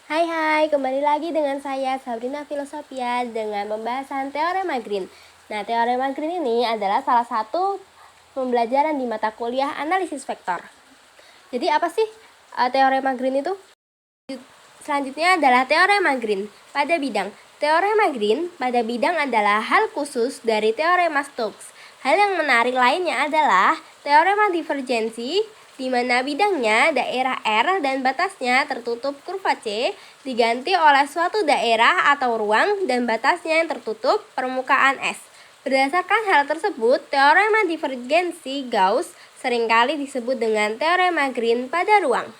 Hai, kembali lagi dengan saya Sabrina Filosofia dengan pembahasan Teorema Green. Nah, Teorema Green ini adalah salah satu pembelajaran di mata kuliah analisis vektor. Jadi apa sih Teorema Green itu? Selanjutnya adalah Teorema Green pada bidang. Teorema Green pada bidang adalah hal khusus dari Teorema Stokes. Hal yang menarik lainnya adalah Teorema Divergensi, di mana bidangnya daerah R dan batasnya tertutup kurva C diganti oleh suatu daerah atau ruang dan batasnya yang tertutup permukaan S. Berdasarkan hal tersebut, Teorema Divergensi Gauss seringkali disebut dengan Teorema Green pada ruang.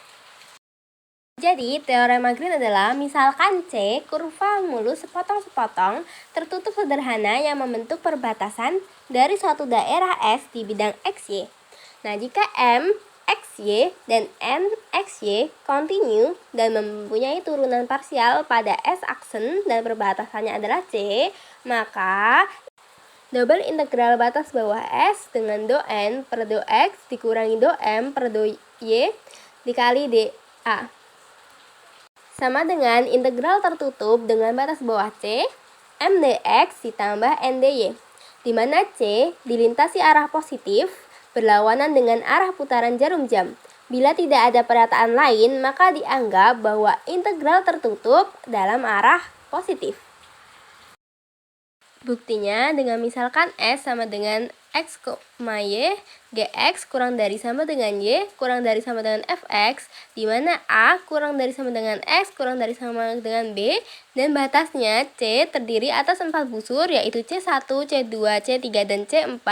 Jadi, Teorema Green adalah misalkan C, kurva mulus sepotong-sepotong tertutup sederhana yang membentuk perbatasan dari suatu daerah S di bidang XY. Nah, jika M, XY, dan N, XY kontinu dan mempunyai turunan parsial pada S aksen dan perbatasannya adalah C, maka double integral batas bawah S dengan do N per do X dikurangi do M per do Y dikali dA sama dengan integral tertutup dengan batas bawah C, M dx ditambah N dy, di mana C dilintasi arah positif berlawanan dengan arah putaran jarum jam. Bila tidak ada pernyataan lain, maka dianggap bahwa integral tertutup dalam arah positif. Buktinya dengan misalkan S sama dengan X, Y, Gx kurang dari sama dengan Y kurang dari sama dengan Fx, di mana A kurang dari sama dengan X kurang dari sama dengan B, dan batasnya C terdiri atas 4 busur yaitu C1, C2, C3, dan C4,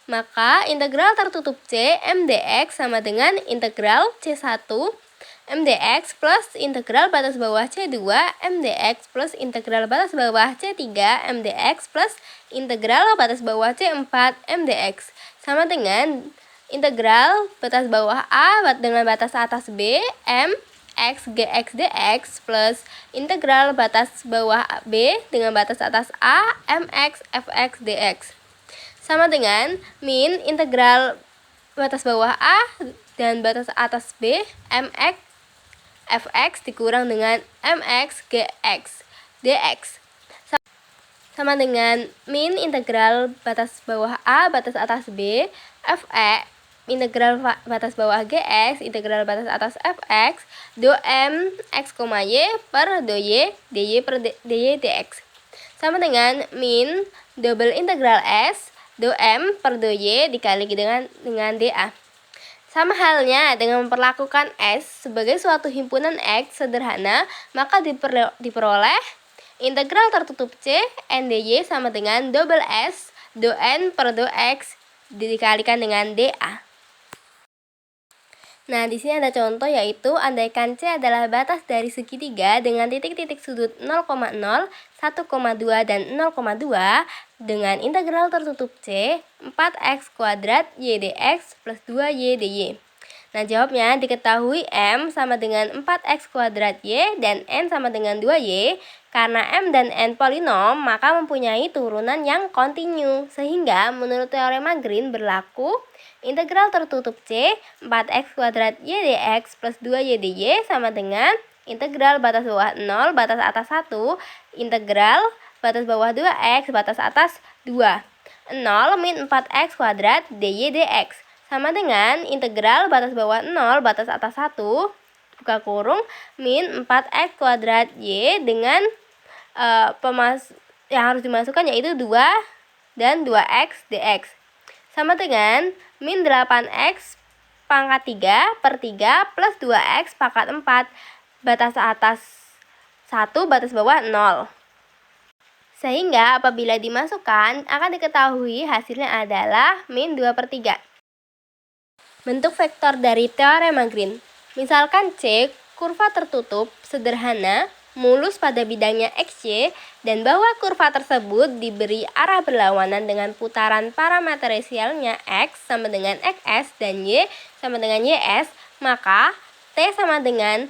maka integral tertutup C M dx sama dengan integral C1 M dx plus integral batas bawah C2 M dx plus integral batas bawah C3 M dx plus integral batas bawah C4 M dx sama dengan integral batas bawah A dengan batas atas B M x gx dx plus integral batas bawah B dengan batas atas A mx fx dx sama dengan min integral batas bawah A dan batas atas B mx fx dikurang dengan mx gx dx sama dengan min integral batas bawah A batas atas B fx integral batas bawah gx integral batas atas fx do m x, y per do y dy per dy dx sama dengan min double integral s do m per do y dikali dengan dA. Sama halnya dengan memperlakukan S sebagai suatu himpunan X sederhana, maka diperoleh integral tertutup C N dy sama dengan double S do N per do X dikalikan dengan dA. Nah, di sini ada contoh yaitu andaikan C adalah batas dari segitiga dengan titik-titik sudut 0,0, 1,2 dan 0,2 dengan integral tertutup C 4x kuadrat y dx plus 2y dy. Nah, jawabnya diketahui M sama dengan 4x kuadrat Y dan N sama dengan 2Y. Karena M dan N polinom, maka mempunyai turunan yang kontinu. Sehingga menurut teorema Green berlaku integral tertutup C 4x kuadrat Y dx plus 2Y dy sama dengan integral batas bawah 0 batas atas 1 integral batas bawah 2x batas atas 2 0 min 4x kuadrat dy dx sama dengan integral batas bawah 0 batas atas 1 buka kurung min 4x kuadrat y dengan yang harus dimasukkan yaitu 2 dan 2x dx sama dengan min 8x pangkat 3 per 3 plus 2x pangkat 4 batas atas 1 batas bawah 0. Sehingga apabila dimasukkan akan diketahui hasilnya adalah min 2 per 3. Bentuk vektor dari teorema Green. Misalkan C kurva tertutup sederhana mulus pada bidangnya XY dan bahwa kurva tersebut diberi arah berlawanan dengan putaran parameter resialnya X sama dengan XS dan Y sama dengan YS, maka T sama dengan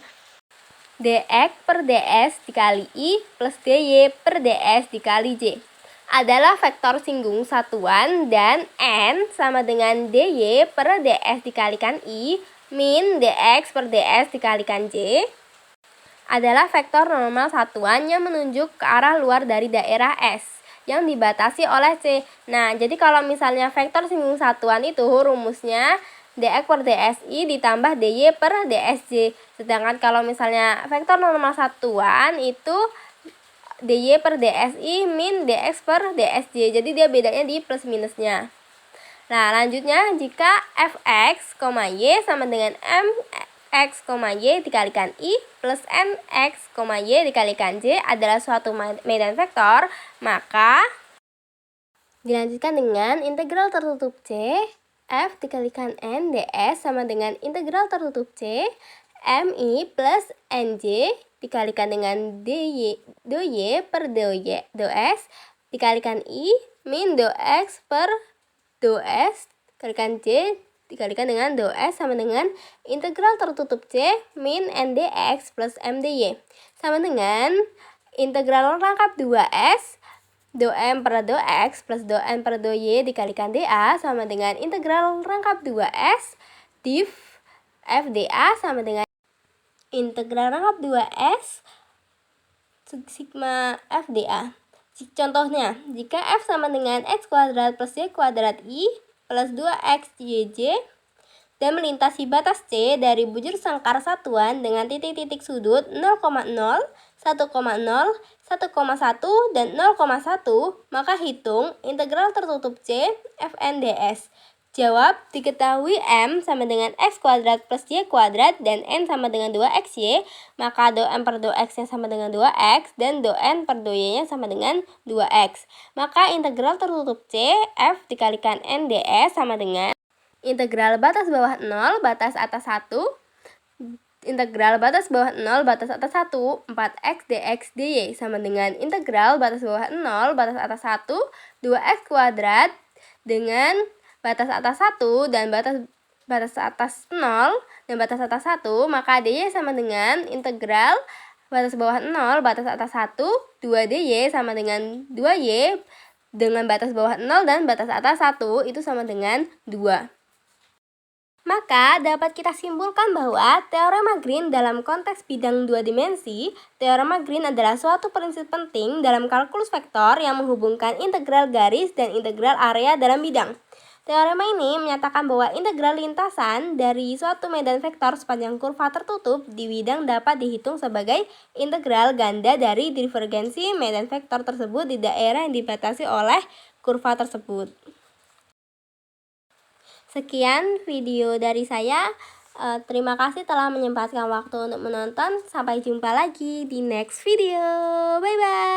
dx per ds dikali I plus dy per ds dikali J adalah vektor singgung satuan dan N sama dengan dy per ds dikalikan I min dx per ds dikalikan J adalah vektor normal satuan yang menunjuk ke arah luar dari daerah S yang dibatasi oleh C. Nah, jadi kalau misalnya vektor singgung satuan itu rumusnya dx per dsi ditambah dy per dsj. Sedangkan kalau misalnya vektor normal satuan itu dy per dsi min dx per dsj. Jadi dia bedanya di plus minusnya. Nah, lanjutnya jika fx, y sama dengan mx, y dikalikan i plus nx, y dikalikan j adalah suatu medan vektor, maka dilanjutkan dengan integral tertutup c, f dikalikan n ds sama dengan integral tertutup c, mi plus nj dikalikan dengan dy per ds dikalikan i min x per ds dikalikan j dikalikan dengan ds sama dengan integral tertutup c min ndx plus mdy sama dengan integral rangkap 2s m per x plus m per y dikalikan dA sama dengan integral rangkap 2s div fdA sama dengan integral rangkap 2s sigma fdA. Contohnya, jika f sama dengan x kuadrat plus y kuadrat i plus 2xyj dan melintasi batas C dari bujur sangkar satuan dengan titik-titik sudut 0,0, 1,0, 1,1, dan 0,1, maka hitung integral tertutup C fn ds. Jawab, diketahui M sama dengan X kuadrat plus Y kuadrat dan N sama dengan 2XY, maka do M per do X-nya sama dengan 2X dan do N per do Y-nya sama dengan 2X. Maka integral tertutup C, F dikalikan N ds sama dengan integral batas bawah 0, batas atas 1, integral batas bawah 0, batas atas 1, 4x dx dy sama dengan integral batas bawah 0, batas atas 1, 2x kuadrat dengan batas atas 1 dan batas atas 0 dan batas atas 1, maka dy sama dengan integral batas bawah 0, batas atas 1, 2 dy sama dengan 2y dengan batas bawah 0 dan batas atas 1 itu sama dengan 2. Maka dapat kita simpulkan bahwa teorema Green dalam konteks bidang dua dimensi, teorema Green adalah suatu prinsip penting dalam kalkulus vektor yang menghubungkan integral garis dan integral area dalam bidang. Teorema ini menyatakan bahwa integral lintasan dari suatu medan vektor sepanjang kurva tertutup di bidang dapat dihitung sebagai integral ganda dari divergensi medan vektor tersebut di daerah yang dibatasi oleh kurva tersebut. Sekian video dari saya. Terima kasih telah menyempatkan waktu untuk menonton. Sampai jumpa lagi di next video. Bye-bye.